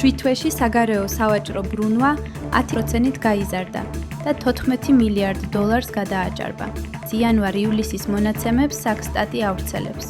7 თვეში საგარეო სავაჭრო ბრუნვა 10%-ით გაიზარდა და 14 მილიარდ დოლარს გადააჭარბა. იანვარ-ივლისის მონაცემებს საქსტატი ავრცელებს.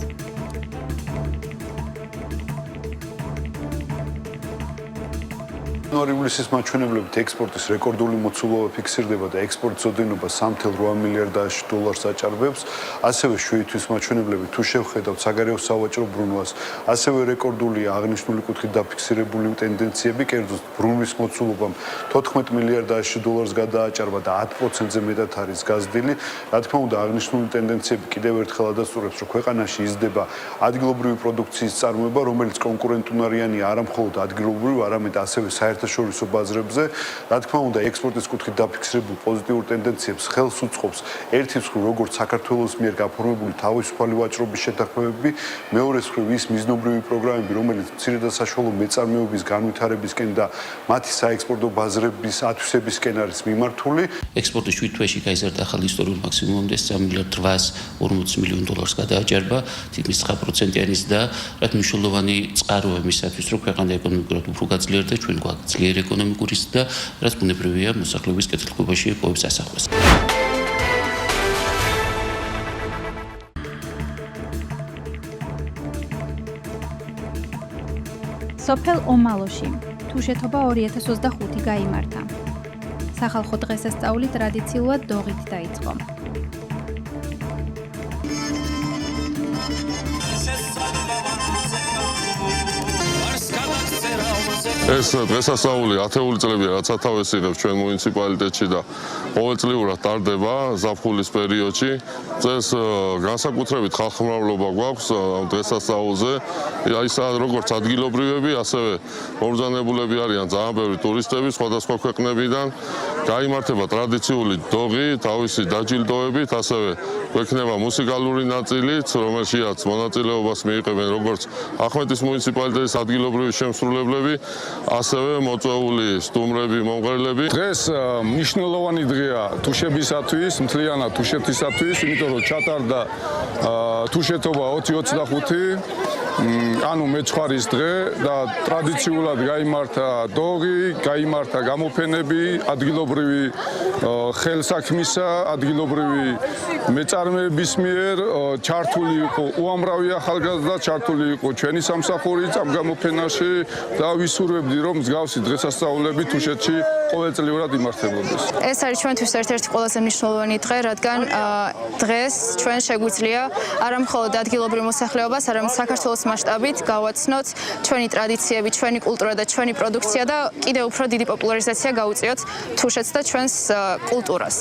იანვარ-ივლისის მაჩვენებლებით ექსპორტის რეკორდული მოცულობა ფიქსირდება და ექსპორტის ოდენობა 3.8 მილიარდ დოლარს აჭარბებს. ასევე შვეიცარიის მაჩვენებლებით თუ შევხედავთ საგარეო სავაჭრო ბრუნვას, ასევე რეკორდულია აღნიშნული კუთხით დაფიქსირებული ტენდენციები, კერძოდ ბრუნვის მოცულობამ 14 მილიარდ დოლარს გადააჭარბა და 10%-ზე მეტად არის გაზრდილი. რა თქმა უნდა, აღნიშნული ტენდენციები კიდევ ერთხელ ადასტურებს, რომ ქვეყანაში იზრდება ადგილობრივი პროდუქციის წარმოება, რომელიც კონკურენტუნარიანია არა მხოლოდ ადგილობრივ, არამედ ასევე საერთაშორისო ბაზრებზე. რა თქმა უნდა, ექსპორტის კუთხით დაფიქსირებულ პოზიტიურ ტენდენციებს ხელს უწყობს ერთი მხრივ, როგორც საქართველოს მიერ გაფორმებული თავისუფალი ვაჭრობის შეთანხმებები, მეორე მხრივ ის მიზნობრივი პროგრამები, რომელიც მცირე და საშუალო მეწარმეობის განვითარებისკენ და მათი საექსპორტო ბაზრების ათვისებისკენ არის მიმართული. ექსპორტი 7 თვეში გაიზარდა ახალ ისტორიულ მაქსიმუმამდე 3 მილიარდ 840 მილიონ დოლარს გადააჭარბა, თითქმის 9%-იანი ზრდა, რაც მნიშვნელოვანი წყაროა იმისათვის, რომ ქვეყანა ეკონომიკურად უფრო გაძლიერდა, ჩვენ გვაქვს ძლიერი ეკონომიკური ზრდა, რაც ბუნებრივია მოსახლეობის კეთილდღეობაში იპოვებს ასახვას. სოფელ ომალოში თუშეთობა 2025 გაიმართა. სახალხო დღესასწაული ტრადიციულად დოღით დაიწყო. ეს დღესასწაული 10 წლებია, რაც სათავეს იღებს ჩვენ მუნიციპალიტეტში და ყოველწლიურად ტარდება ზაფხულის პერიოდში. წელს განსაკუთრებით ხალხმრავლობა გვაქვს დღესასწაულზე. ის როგორც ადგილობრივები, ასევე მომბრძანებულები არიან ძალიან ბევრი ტურისტები სხვადასხვა ქვეყნებიდან. გაიმართება ტრადიციული დოღი, თავისი დაჯილდოებით, ასევე გვექნება მუსიკალური ნაწილიც, რომელშიაც მონაწილეობას მიიღებენ როგორც ახმეტის მუნიციპალიტეტის ადგილობრივი შემსრულებლები, ასევე მოწვეული სტუმრები, მომღერლები. დღეს მნიშვნელოვანი დღეა თუშებისათვის, მთლიანად თუშეთისათვის, იმიტომ რომ ჩატარდა თუშეთობა 2025, ანუ მეცხვარის დღე და ტრადიციულად გაიმართა დოღი, გაიმართა გამოფენები, ადგილობრივი ხელსაქმისა, ადგილობრივი მეწარმეების მიერ ჩართული იყო უამრავი ახალგაზრდა, ჩართული იყო ჩვენი სამსახურიც ამ გამოფენაში და ვისურვებდი, რომ მსგავსი დღესასწაულები თუშეთში ყოველწლიურად იმართებოდეს. ეს არის ჩვენთვის ერთ-ერთი ყველაზე მნიშვნელოვანი დღე, რადგან დღეს ჩვენ შეგვიძლია არა მხოლოდ ადგილობრივ მოსახლეობას, არამედ საქართველოს მასშტაბით გავაცნოთ ჩვენი ტრადიციები, ჩვენი კულტურა და ჩვენი პროდუქცია და კიდევ უფრო დიდი პოპულარიზაცია გავუწიოთ თუშეთს და ჩვენს კულტურას.